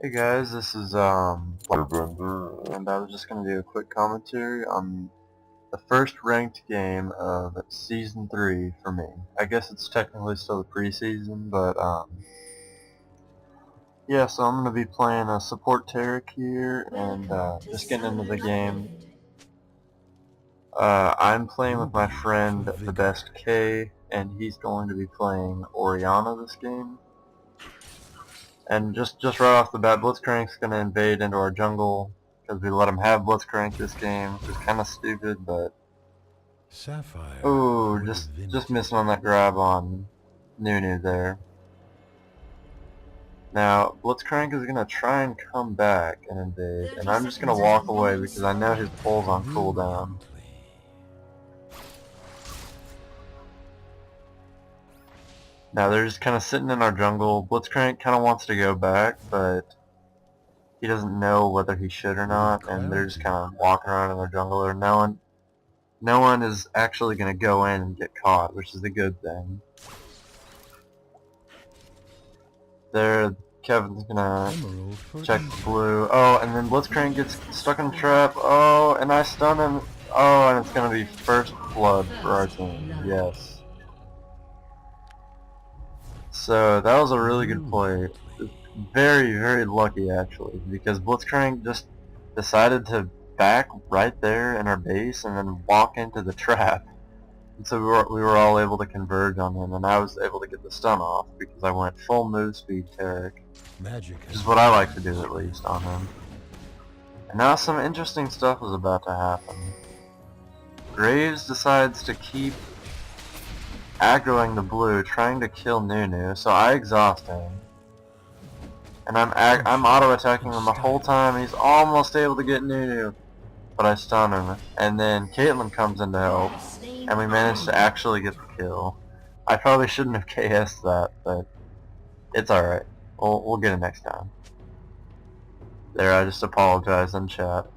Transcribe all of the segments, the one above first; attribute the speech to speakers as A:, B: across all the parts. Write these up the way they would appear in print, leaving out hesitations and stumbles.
A: Hey guys, this is Firebender, and I was just gonna do a quick commentary on the first ranked game of Season 3 for me. I guess it's technically still the preseason, but yeah, so I'm gonna be playing a support Taric here, and just getting into the game. I'm playing with my friend the best K, and he's going to be playing Orianna this game. And just right off the bat, Blitzcrank's gonna invade into our jungle because we let him have Blitzcrank this game, which is kind of stupid, but ooh, just missing on that grab on Nunu there. Now Blitzcrank is gonna try and come back and invade, and I'm just gonna walk away because I know his pull's on cooldown. Now they're just kind of sitting in our jungle. Blitzcrank kind of wants to go back, but he doesn't know whether he should or not, and they're just kind of walking around in their jungle there. No one is actually going to go in and get caught, which is a good thing. There, Kevin's going to check the blue. Oh, and then Blitzcrank gets stuck in a trap. Oh, and I stun him. Oh, and it's going to be first blood for our team. Yes. So, that was a really good play. Very, very lucky, actually, because Blitzcrank just decided to back right there in our base and then walk into the trap. And so we were all able to converge on him, and I was able to get the stun off because I went full move speed Taric, which is what I like to do at least on him. And now some interesting stuff is about to happen. Graves decides to keep aggroing the blue, trying to kill Nunu, so I exhaust him. And I'm auto-attacking him the whole time, and he's almost able to get Nunu. But I stun him, and then Caitlyn comes in to help, and we managed to actually get the kill. I probably shouldn't have KS'd that, but it's alright. We'll get it next time. There, I just apologized in chat.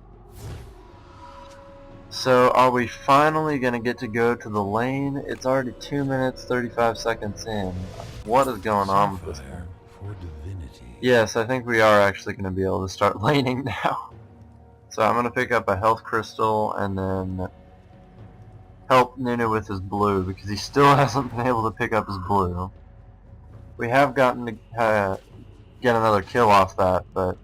A: So, are we finally gonna get to go to the lane? It's already 2 minutes 35 seconds in. What is going on with this game? Yes, I think we are actually gonna be able to start laning now. So I'm going to pick up a health crystal and then help Nunu with his blue because he still hasn't been able to pick up his blue. We have gotten to get another kill off that, but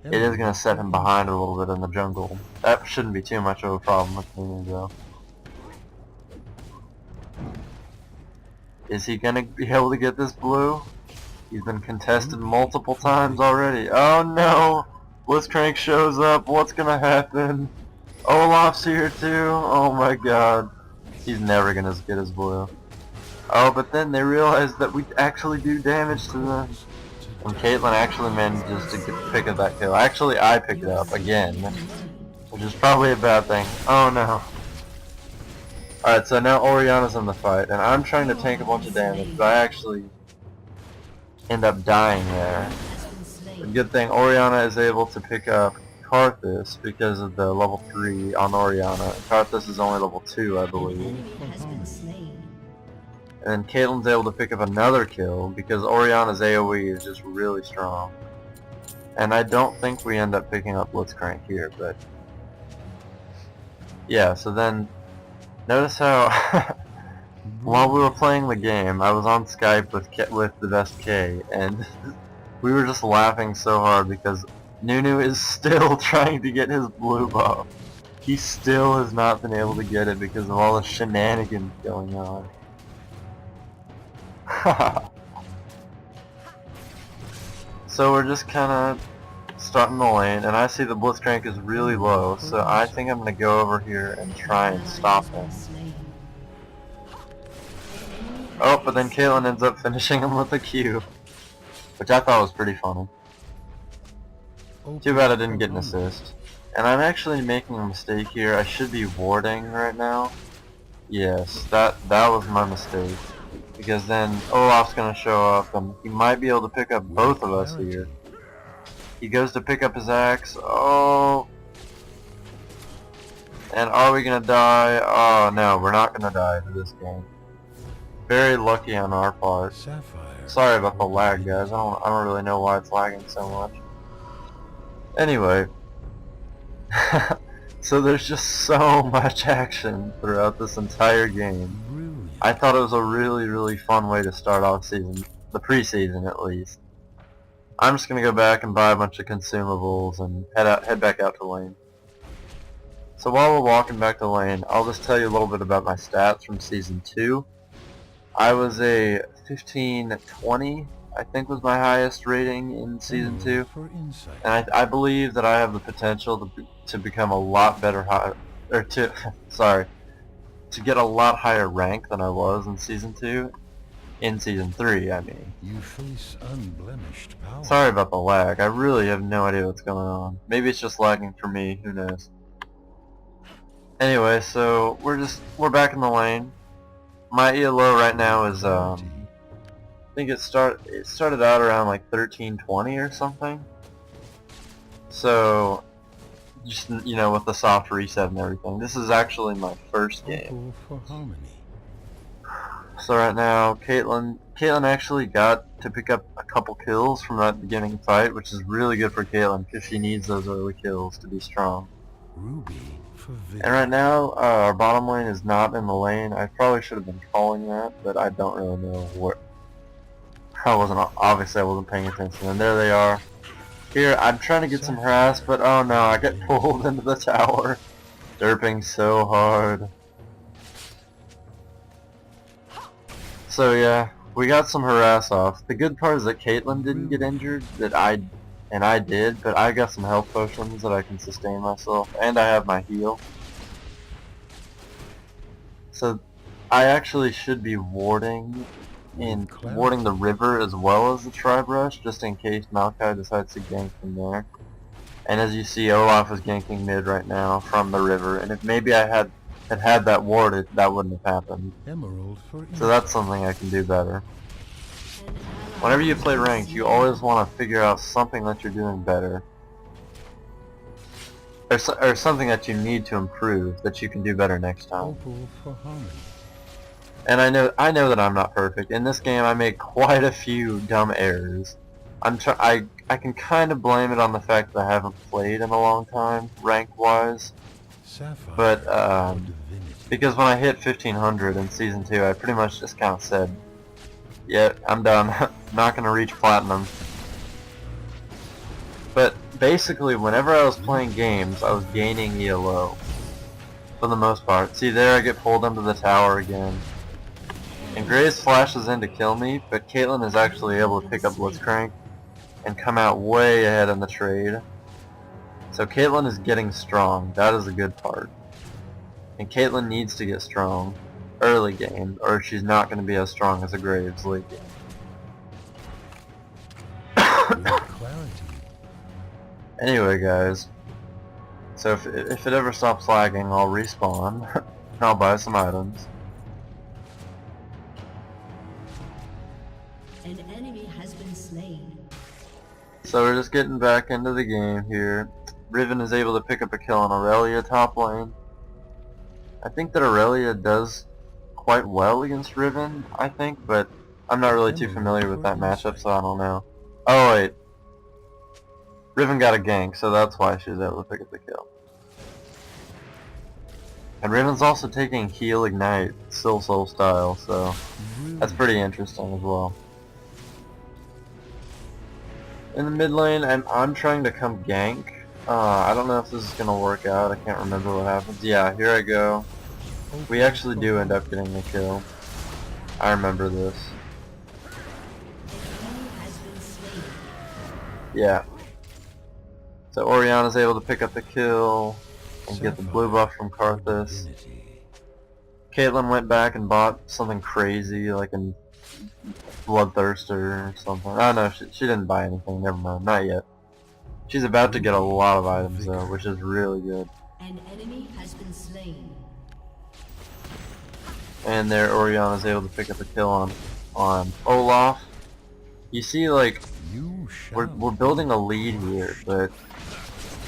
A: it is going to set him behind a little bit in the jungle. That shouldn't be too much of a problem with Nunu though. Is he going to be able to get this blue? He's been contested multiple times already. Oh no! Blitzcrank shows up, what's gonna happen? Olaf's here too, oh my god. He's never gonna get his blue. Oh, but then they realize that we actually do damage to them. And Caitlyn actually manages to pick up that kill. Actually, I pick it up again, which is probably a bad thing. Oh no. Alright, so now Orianna's in the fight, and I'm trying to tank a bunch of damage, but I actually end up dying there. The good thing, Orianna is able to pick up Karthus because of the level 3 on Orianna. Karthus is only level 2, I believe. And then Caitlyn's able to pick up another kill because Orianna's AoE is just really strong. And I don't think we end up picking up Blitzcrank here, but yeah, so then notice how while we were playing the game, I was on Skype with the best K, and we were just laughing so hard because Nunu is still trying to get his blue buff. He still has not been able to get it because of all the shenanigans going on. So we're just kinda starting the lane, and I see the Blitzcrank is really low, so I think I'm gonna go over here and try and stop him. Oh, but then Caitlyn ends up finishing him with a Q, which I thought was pretty funny. Too bad I didn't get an assist. And I'm actually making a mistake here. I should be warding right now. Yes, that was my mistake. Because then Olaf's gonna show up and he might be able to pick up both of us here. He goes to pick up his axe. Oh. And are we gonna die? Oh no, we're not gonna die for this game. Very lucky on our part. Sorry about the lag, guys. I don't really know why it's lagging so much. Anyway, so there's just so much action throughout this entire game.
B: Brilliant.
A: I thought it was a really fun way to start off the preseason at least. I'm just gonna go back and buy a bunch of consumables and head back out to lane. So while we're walking back to lane, I'll just tell you a little bit about my stats from Season 2. I was a 1520, I think was my highest rating in Season 2.
B: For insight.
A: And I believe that I have the potential to become a lot better, to get a lot higher rank than I was in Season 2. In Season 3, I mean.
B: You face unblemished power.
A: Sorry about the lag, I really have no idea what's going on. Maybe it's just lagging for me, who knows. Anyway, so we're back in the lane. My ELO right now is I think it started out around like 1320 or something. So just, you know, with the soft reset and everything. This is actually my first game.
B: For harmony.
A: So right now, Caitlyn actually got to pick up a couple kills from that beginning fight, which is really good for Caitlyn because she needs those early kills to be strong.
B: Ruby for vigor.
A: And right now, our bottom lane is not in the lane. I probably should have been calling that, but I don't really know where. Obviously I wasn't paying attention. And there they are. Here, I'm trying to get some harass, but oh no, I get pulled into the tower. Derping so hard. So yeah, we got some harass off. The good part is that Caitlyn didn't get injured, and I did, but I got some health potions that I can sustain myself, and I have my heal. So I actually should be warding the river as well as the tri-brush, just in case Maokai decides to gank from there. And as you see, Olaf is ganking mid right now from the river, and if maybe I had that warded, that wouldn't have happened.
B: Emerald for
A: So that's something I can do better. Whenever you play ranked, you always want to figure out something that you're doing better. Or something that you need to improve, that you can do better next time.
B: Opal for harmony.
A: And I know that I'm not perfect. In this game, I made quite a few dumb errors. I can kind of blame it on the fact that I haven't played in a long time, rank-wise.
B: Sapphire
A: But,
B: for divinity.
A: because when I hit 1500 in Season 2, I pretty much just kind of said, yeah, I'm done. Not gonna reach Platinum. But basically, whenever I was playing games, I was gaining ELO. For the most part. See, there I get pulled into the tower again. And Graves flashes in to kill me, but Caitlyn is actually able to pick up Blitzcrank and come out way ahead in the trade. So Caitlyn is getting strong. That is a good part. And Caitlyn needs to get strong early game, or she's not going to be as strong as a Graves late game.
B: With clarity.
A: Anyway, guys. So if it ever stops lagging, I'll respawn. And I'll buy some items.
C: An enemy has been slain.
A: So we're just getting back into the game here. Riven is able to pick up a kill on Aurelia top lane. I think that Aurelia does quite well against Riven, I think, but I'm not really too familiar with that matchup, so I don't know. Oh wait. Riven got a gank, so that's why she was able to pick up the kill. And Riven's also taking Heal Ignite, Still Soul style, so that's pretty interesting as well. In the mid lane, I'm trying to come gank. I don't know if this is going to work out. I can't remember what happens. Yeah, here I go. We actually do end up getting the kill. I remember this. Yeah. So Orianna's able to pick up the kill and get the blue buff from Karthus. Caitlyn went back and bought something crazy like a Bloodthirster or something. Oh no, she didn't buy anything. Never mind. Not yet. She's about to get a lot of items though, which is really good.
C: An enemy has been slain.
A: And there Orianna's able to pick up a kill on Olaf. You see, like, we're building a lead here, but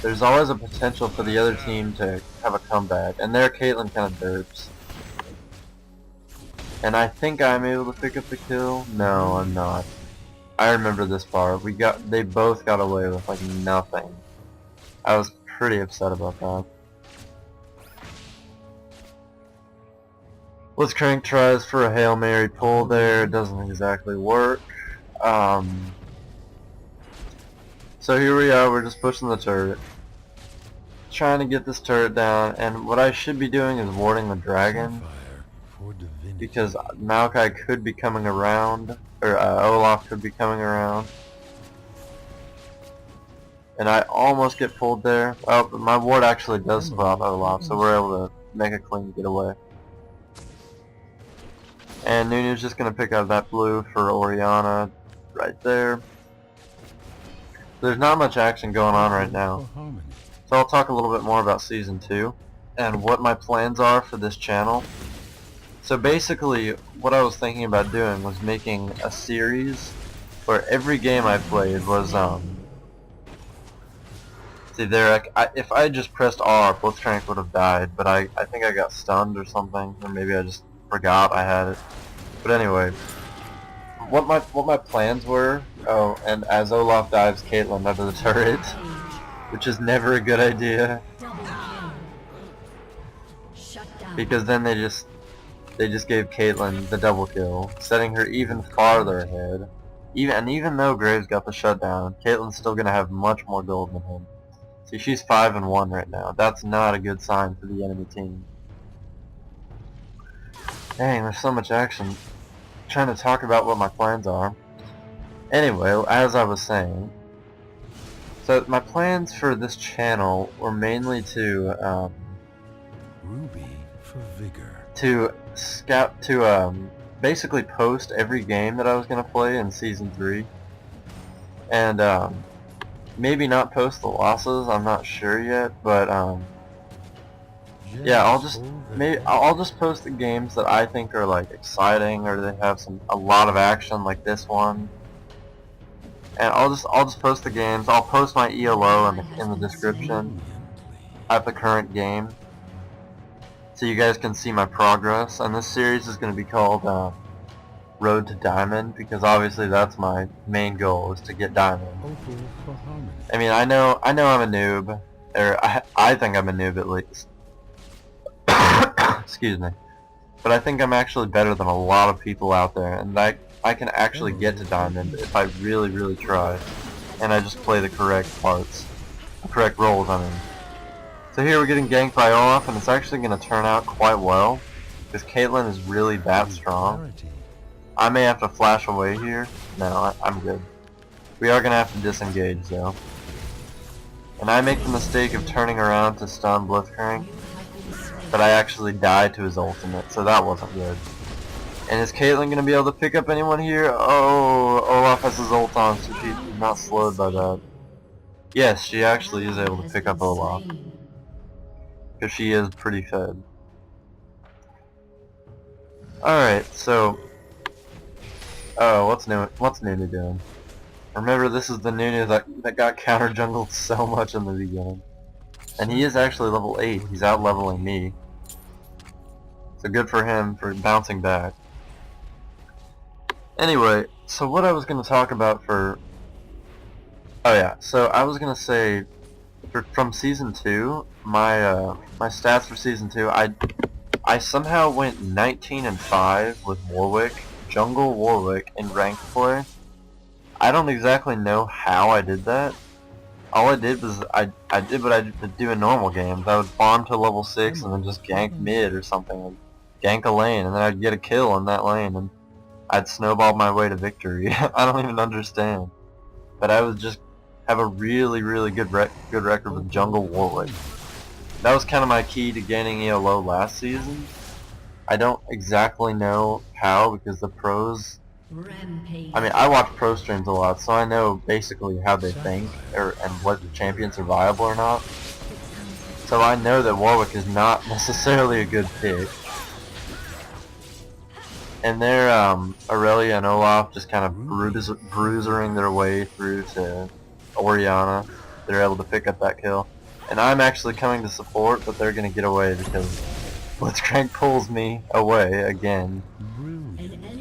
A: there's always a potential for the other team to have a comeback. And there Caitlyn kind of derps. And I think I'm able to pick up the kill. No, I'm not. I remember this part. They both got away with like nothing. I was pretty upset about that. Blitzcrank tries for a Hail Mary pull there, it doesn't exactly work. So here we are, we're just pushing the turret. Trying to get this turret down, and what I should be doing is warding the dragon,
B: Sapphire for divinity.
A: because Maokai could be coming around, or Olaf could be coming around. And I almost get pulled there. Oh, but my ward actually does spot Olaf, so we're able to make a clean getaway. And Nunu's just going to pick up that blue for Orianna right there. There's not much action going on right now.
B: For harmony.
A: So I'll talk a little bit more about Season 2 and what my plans are for this channel. So basically, what I was thinking about doing was making a series where every game I played was, see there, if I had just pressed R, Blitzcrank would have died, but I think I got stunned or something, or maybe I just forgot I had it. But anyway, what my plans were, oh, and as Olaf dives Caitlyn under the turret, which is never a good idea,
C: Double kill. Shut down.
A: because then they just gave Caitlyn the double kill, setting her even farther ahead. Even though Graves got the shutdown, Caitlyn's still gonna have much more gold than him. See, she's 5-1 right now. That's not a good sign for the enemy team. Dang, there's so much action. I'm trying to talk about what my plans are. Anyway, as I was saying, so my plans for this channel were mainly to
B: Ruby for vigor.
A: basically post every game that I was gonna play in Season 3, and maybe not post the losses. I'm not sure yet, but yeah, I'll just post the games that I think are like exciting or they have a lot of action, like this one. And I'll just post the games. I'll post my ELO in the description at the current game, so you guys can see my progress. And this series is going to be called Road to Diamond, because obviously that's my main goal, is to get Diamond.
B: Opal for harmony.
A: I mean, I know I'm a noob, or I think I'm a noob at least. Excuse me. But I think I'm actually better than a lot of people out there, and I can actually get to Diamond if I really, really try, and I just play the correct parts, the correct roles, I mean. So here we're getting ganked by Olaf, and it's actually going to turn out quite well, because Caitlyn is really that strong.
B: Clarity.
A: I may have to flash away here. No, I'm good. We are going to have to disengage, though. And I make the mistake of turning around to stun Blitzcrank, but I actually died to his ultimate, so that wasn't good. And is Caitlyn going to be able to pick up anyone here? Oh, Olaf has his ult on, so she's not slowed by that. Yes, she actually is able to pick up Olaf, because she is pretty fed. Alright, so... oh, what's Nunu doing? Remember, this is the Nunu that got counter jungled so much in the beginning. And he is actually level 8, he's out leveling me. So good for him for bouncing back. Anyway, so what I was going to talk about for... oh yeah, so I was going to say, from Season 2, my stats for Season 2, I somehow went 19-5 with Warwick, Jungle Warwick, in ranked play. I don't exactly know how I did that. All I did was, I did what I do in normal games. I would farm to level 6 and then just gank mid or something. Like, gank a lane, and then I'd get a kill in that lane, and I'd snowball my way to victory. I don't even understand. But I would just have a really, really good record with Jungle Warwick. That was kind of my key to gaining ELO last season. I don't exactly know how, because the pros...
C: Rampage.
A: I mean, I watch pro streams a lot, so I know basically how they think, and what the champions are viable or not. So I know that Warwick is not necessarily a good pick. And they're, Aurelia and Olaf just kind of bruisering their way through to Orianna. They're able to pick up that kill. And I'm actually coming to support, but they're going to get away because Blitzcrank pulls me away again.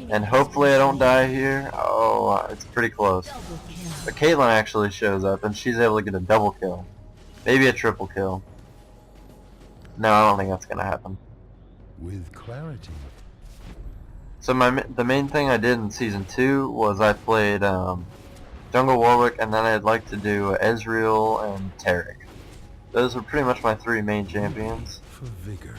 A: And hopefully I don't die here. Oh, it's pretty close.
C: Double kill.
A: But Caitlyn actually shows up, and she's able to get a double kill. Maybe a triple kill. No, I don't think that's gonna happen.
B: With clarity.
A: So the main thing I did in Season 2 was I played Jungle Warwick, and then I'd like to do Ezreal and Taric. Those were pretty much my 3 main champions.
B: For vigor.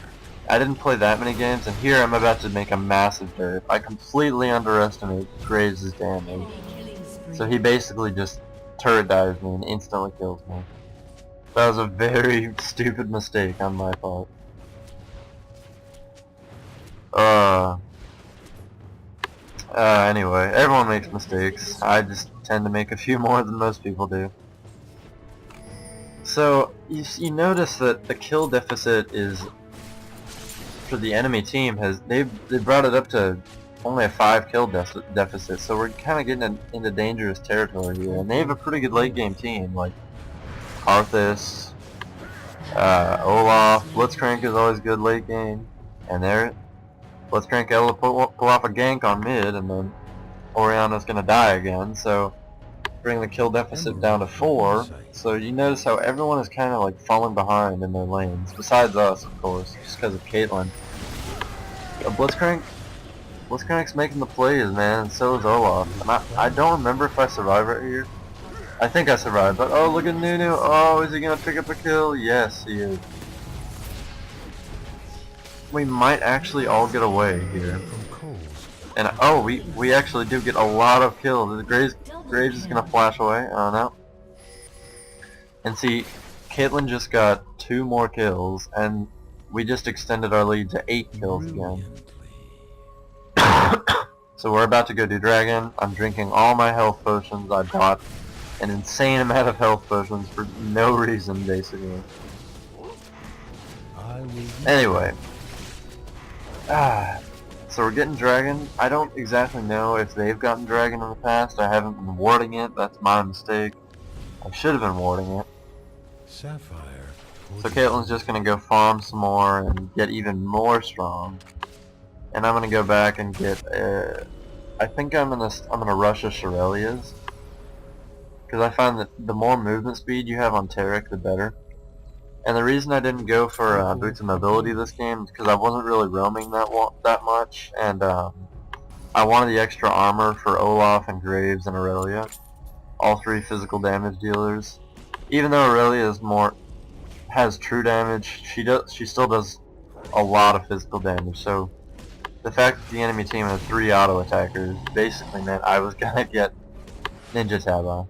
A: I didn't play that many games, and here I'm about to make a massive derp. I completely underestimated Graves' damage.
C: Enemy killing spree.
A: So he basically just turret dives me and instantly kills me. That was a very stupid mistake on my part. Anyway, everyone makes mistakes. I just tend to make a few more than most people do. So, you notice that the kill deficit is, for the enemy team, they brought it up to only a 5 kill deficit, so we're kind of getting into dangerous territory here. And they have a pretty good late game team, like Arthas, Olaf, Blitzcrank is always good late game, and Blitzcrank able to pull off a gank on mid, and then Orianna's gonna die again, so bring the kill deficit down to 4. So you notice how everyone is kind of like falling behind in their lanes, besides us, of course, just because of Caitlyn. Blitzcrank's making the plays, man, and so is Olaf. And I don't remember if I survived right here. I think I survived, but oh, look at Nunu. Oh, is he gonna pick up a kill? Yes, he is. We might actually all get away here. And oh, we actually do get a lot of kills. Graves is gonna flash away. I don't know. And see, Caitlyn just got 2 more kills, and we just extended our lead to 8 kills again. So we're about to go do Dragon. I'm drinking all my health potions. I bought an insane amount of health potions for no reason, basically. Anyway. So we're getting Dragon. I don't exactly know if they've gotten Dragon in the past. I haven't been warding it. That's my mistake. I should have been warding it.
B: Sapphire.
A: So Caitlyn's just gonna go farm some more and get even more strong. And I'm gonna go back and get I think I'm gonna rush a Shirelia's, because I find that the more movement speed you have on Taric, the better. And the reason I didn't go for Boots of Mobility this game is because I wasn't really roaming that much, and I wanted the extra armor for Olaf and Graves and Aurelia, all 3 physical damage dealers. Even though Aurelia has true damage, she still does a lot of physical damage. So the fact that the enemy team had 3 auto attackers basically meant I was gonna get Ninja Tab on.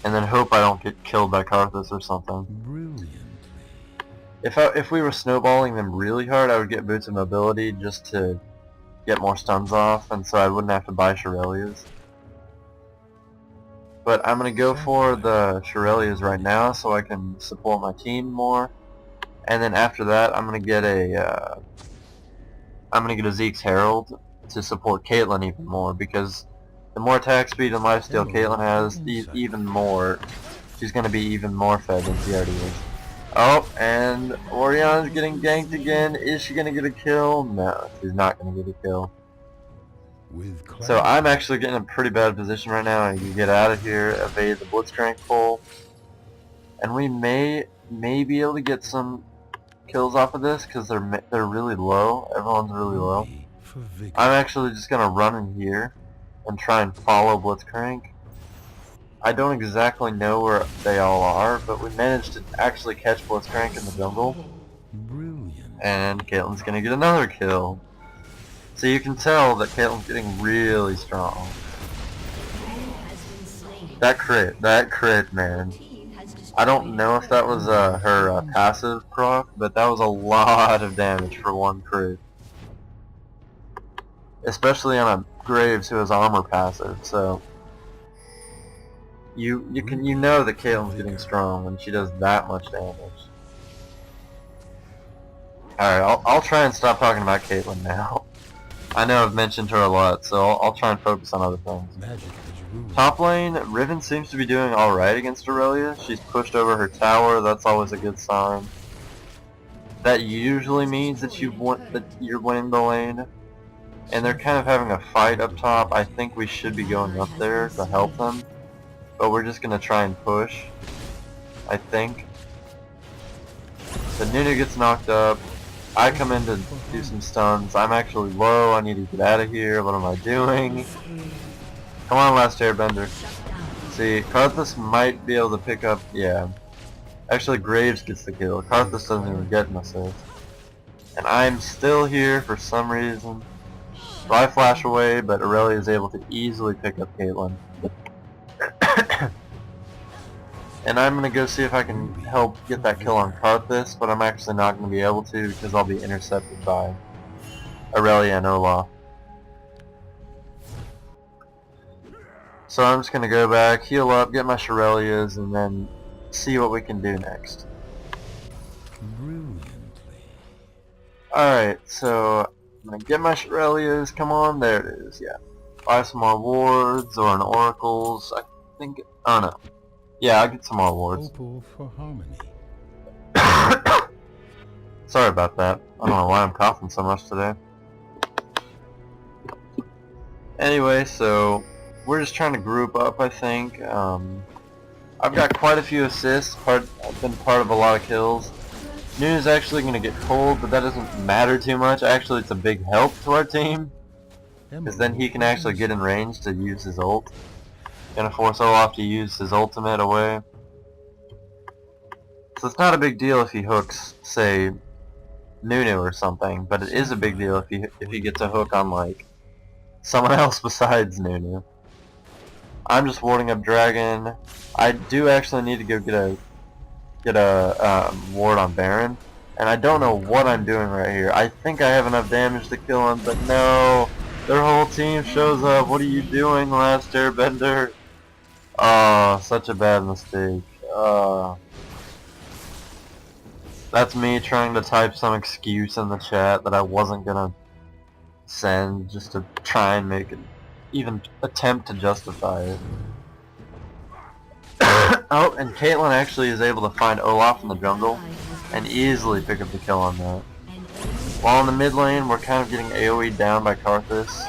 A: And then hope I don't get killed by Karthus or something.
B: Brilliantly.
A: If we were snowballing them really hard, I would get Boots of Mobility just to get more stuns off, and so I wouldn't have to buy Shirelia's. But I'm gonna go for the Shirelia's right now so I can support my team more. And then after that, I'm gonna get a Zeke's Herald to support Caitlyn even more, because the more attack speed and lifesteal Caitlyn has, even more, she's going to be even more fed than she already is. Oh, and Orianna's getting ganked again. Is she going to get a kill? No, she's not going to get a kill. So I'm actually getting in a pretty bad position right now. I can get out of here, evade the Blitzcrank pull, and we may be able to get some kills off of this, because they're really low. Everyone's really low. I'm actually just going to run in here and try and follow Blitzcrank. I don't exactly know where they all are, but we managed to actually catch Blitzcrank in the jungle.
B: Brilliant.
A: And Caitlyn's gonna get another kill. So you can tell that Caitlyn's getting really strong. That crit, man. I don't know if that was her passive proc, but that was a lot of damage for one crit. Especially on a Graves who has armor passive, so you know that Caitlyn's getting strong when she does that much damage. Alright, I'll try and stop talking about Caitlyn now. I know I've mentioned her a lot, so I'll try and focus on other things. Top lane, Riven seems to be doing alright against Aurelia. She's pushed over her tower, that's always a good sign. That usually means that you're winning the lane. And they're kind of having a fight up top. I think we should be going up there to help them. But we're just going to try and push. I think. So Nunu gets knocked up. I come in to do some stuns. I'm actually low. I need to get out of here. What am I doing? Come on, Last Airbender. See, Karthus might be able to pick up. Yeah. Actually, Graves gets the kill. Karthus doesn't even get an assist. And I'm still here for some reason. So I flash away, but Aurelia is able to easily pick up Caitlyn. And I'm going to go see if I can help get that kill on Karthus, but I'm actually not going to be able to because I'll be intercepted by Aurelia and Olaf. So I'm just going to go back, heal up, get my Shirelias, and then see what we can do next.
B: Brilliantly.
A: Alright, so I'm going to get my Shirelias, come on, there it is, yeah. Buy some more wards or an oracles, I think, oh no. Yeah, I'll get some more wards.
B: Opal for harmony.
A: Sorry about that. I don't know why I'm coughing so much today. Anyway, so we're just trying to group up, I think. I've got quite a few assists. I've been part of a lot of kills. Nunu's actually going to get cold, but that doesn't matter too much. Actually, it's a big help to our team, because then he can actually get in range to use his ult. Gonna force Olaf to use his ultimate away. So it's not a big deal if he hooks, say, Nunu or something, but it is a big deal if he gets a hook on, like, someone else besides Nunu. I'm just warding up Dragon. I do actually need to go get a ward on Baron, and I don't know what I'm doing right here. I think I have enough damage to kill him, but no, their whole team shows up. What are you doing, Last Airbender? Oh, such a bad mistake. That's me trying to type some excuse in the chat that I wasn't gonna send, just to try and make it, even attempt to justify it. Oh, and Caitlyn actually is able to find Olaf in the jungle and easily pick up the kill on that. While in the mid lane, we're kind of getting AoE'd down by Karthus.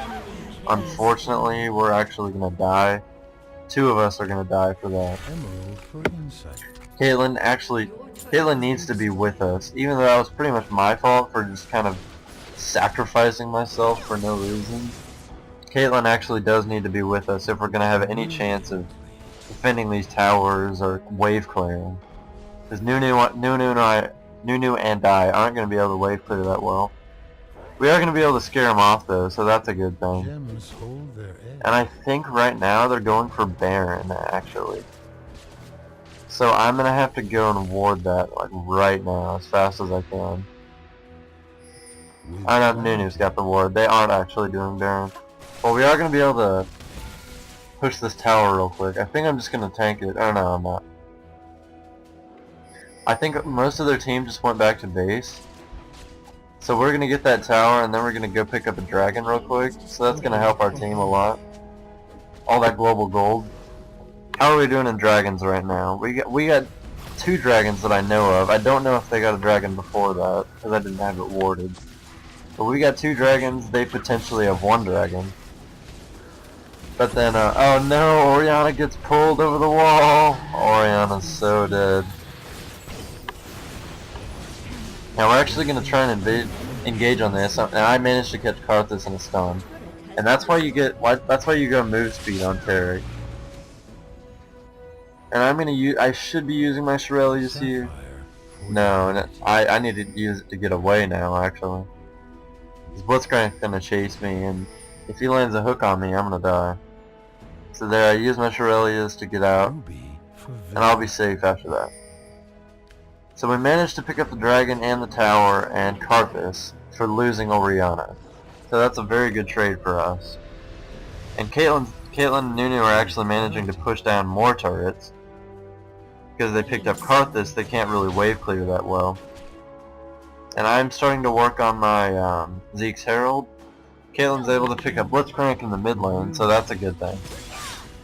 A: Unfortunately, we're actually gonna die. Two of us are gonna die for that.
B: Emerald for insight.
A: Caitlyn needs to be with us, even though that was pretty much my fault for just kind of sacrificing myself for no reason. Caitlyn actually does need to be with us if we're gonna have any chance of defending these towers or wave clearing. Because Nunu and I aren't gonna be able to wave clear that well. We are gonna be able to scare them off though, so that's a good thing.
B: Gems hold their edge.
A: And I think right now they're going for Baron, actually. So I'm gonna have to go and ward that, like, right now, as fast as I can. I know Nunu's got the ward. They aren't actually doing Baron. Well, we are gonna be able to push this tower real quick. I think I'm just gonna tank it. Oh no, I'm not. I think most of their team just went back to base. So we're gonna get that tower, and then we're gonna go pick up a dragon real quick. So that's gonna help our team a lot. All that global gold. How are we doing in dragons right now? We got 2 dragons that I know of. I don't know if they got a dragon before that, because I didn't have it warded. But we got 2 dragons. They potentially have 1 dragon. But then, oh no, Orianna gets pulled over the wall. Orianna's so dead. Now we're actually going to try and engage on this, and I managed to catch Karthus in a stun. And that's why you go move speed on Taric. And I'm gonna I should be using my Shirelias here. No, and I need to use it to get away now, actually. Because Blitzcrank's gonna chase me, and if he lands a hook on me, I'm gonna die. So there, I use my Shirelias to get out, and I'll be safe after that. So we managed to pick up the dragon and the tower and Karthus for losing Orianna. So that's a very good trade for us. And Caitlyn and Nunu are actually managing to push down more turrets. Because they picked up Karthus, they can't really wave clear that well. And I'm starting to work on my Zeke's Herald. Caitlyn's able to pick up Blitzcrank in the mid lane, so that's a good thing.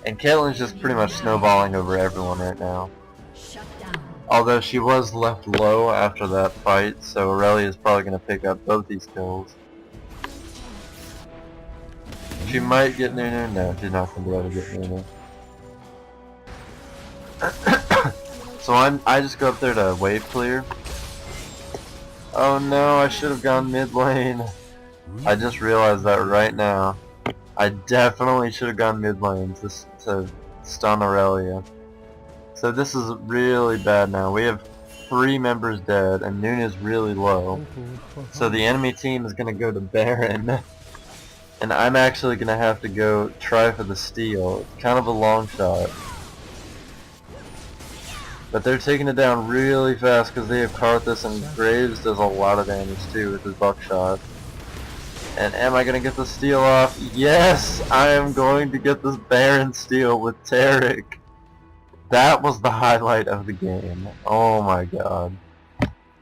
A: And Caitlyn's just pretty much snowballing over everyone right now. Although she was left low after that fight, so Aurelia is probably going to pick up both these kills. She might get Nunu. No, she's not going to be able to get Nunu. So I just go up there to wave clear. Oh no, I should have gone mid lane. I just realized that right now. I definitely should have gone mid lane to stun Aurelia. So this is really bad now. We have 3 members dead and Nuna's really low. So the enemy team is going to go to Baron. And I'm actually going to have to go try for the steal. It's kind of a long shot. But they're taking it down really fast because they have Karthus, and Graves does a lot of damage too with his buckshot. And am I going to get the steal off? Yes! I am going to get this Baron steal with Taric. That was the highlight of the game. Oh my god.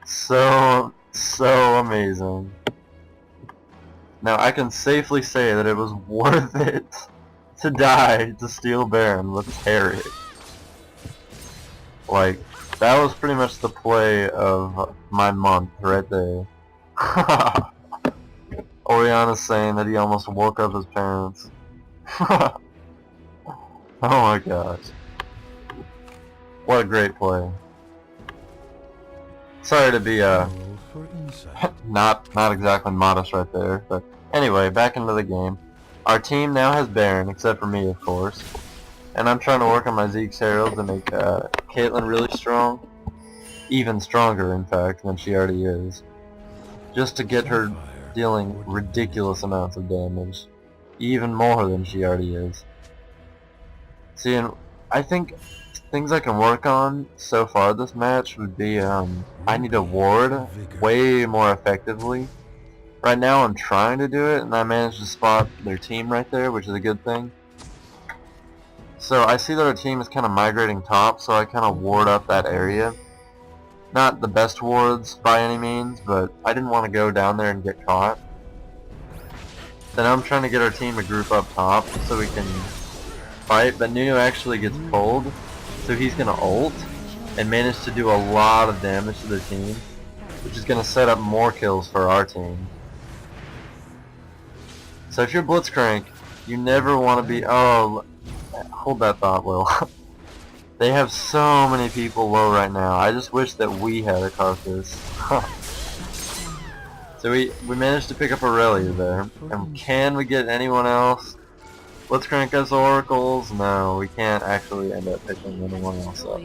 A: So amazing. Now I can safely say that it was worth it to die to steal Baron with Taric. Like, that was pretty much the play of my month right there. Oriana's saying that he almost woke up his parents. Oh my gosh. What a great play. Sorry to be
B: Roll for insight.
A: not exactly modest right there, but anyway, back into the game. Our team now has Baron, except for me of course. And I'm trying to work on my Zeke's Herald to make Caitlyn really strong. Even stronger, in fact, than she already is. Just to get her dealing ridiculous amounts of damage. Even more than she already is. See, and I think things I can work on so far this match would be, I need to ward way more effectively. Right now I'm trying to do it, and I managed to spot their team right there, which is a good thing. So I see that our team is kind of migrating top, so I kind of ward up that area. Not the best wards by any means, but I didn't want to go down there and get caught. Then I'm trying to get our team to group up top so we can fight, but Nunu actually gets pulled, so he's going to ult and manage to do a lot of damage to their team, which is going to set up more kills for our team. So if you're Blitzcrank, you never want to be... Oh, hold that thought, Will. They have so many people low right now. I just wish that we had a Karthus. So we managed to pick up Aurelia there. And can we get anyone else? Blitzcrank us oracles? No, we can't actually end up picking anyone else up.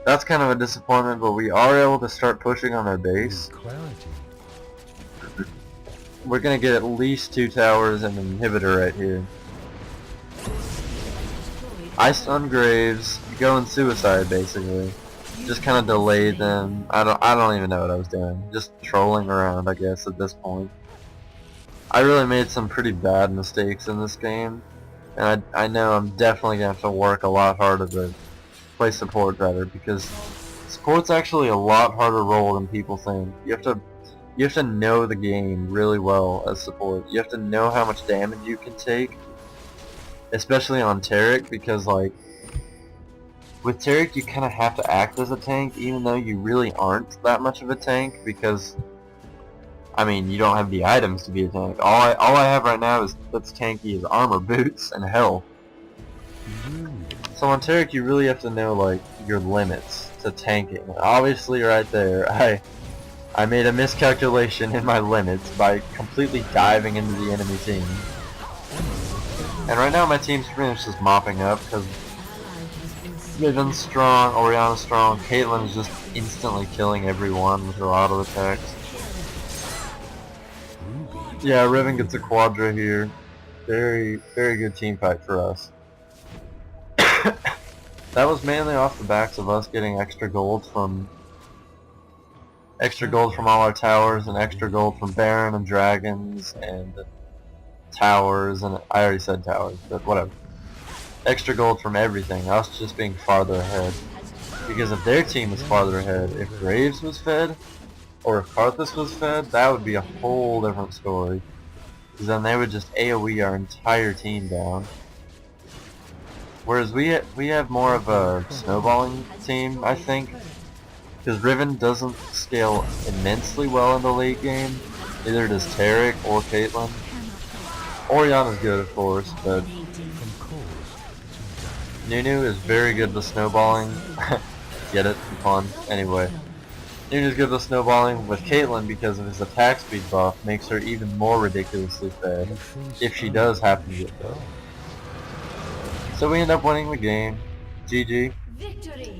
A: That's kind of a disappointment, but we are able to start pushing on their base.
B: Clarity.
A: We're gonna get at least 2 towers and an inhibitor right here. I stun Graves, going suicide basically. Just kind of delayed them. I don't even know what I was doing. Just trolling around, I guess, at this point. I really made some pretty bad mistakes in this game, and I know I'm definitely gonna have to work a lot harder to play support better, because support's actually a lot harder role than people think. You have to know the game really well as support. You have to know how much damage you can take. Especially on Taric, because like with Taric you kind of have to act as a tank even though you really aren't that much of a tank, because I mean you don't have the items to be a tank. All I have right now is that's tanky is armor, boots, and health. So on Taric you really have to know like your limits to tanking. Obviously right there I made a miscalculation in my limits by completely diving into the enemy team. And right now my team's pretty much just mopping up because Riven's strong, Oriana's strong, Caitlyn is just instantly killing everyone with her auto attacks. Yeah, Riven gets a Quadra here. Very good team fight for us. That was mainly off the backs of us getting extra gold from all our towers, and extra gold from Baron and Dragons and towers, and I already said towers, but whatever. Extra gold from everything, us just being farther ahead. Because if their team was farther ahead, if Graves was fed, or if Karthus was fed, that would be a whole different story. Because then they would just AoE our entire team down. Whereas we have more of a snowballing team, I think. Because Riven doesn't scale immensely well in the late game. Neither does Taric or Caitlyn. Oriana's good, of course, but Nunu is very good with snowballing. Get it? Fun. Anyway. He just gives us snowballing with Caitlyn because of his attack speed buff, makes her even more ridiculously fast
B: You face
A: if she does happen to get buffed. So we end up winning the game. GG.
C: Victory.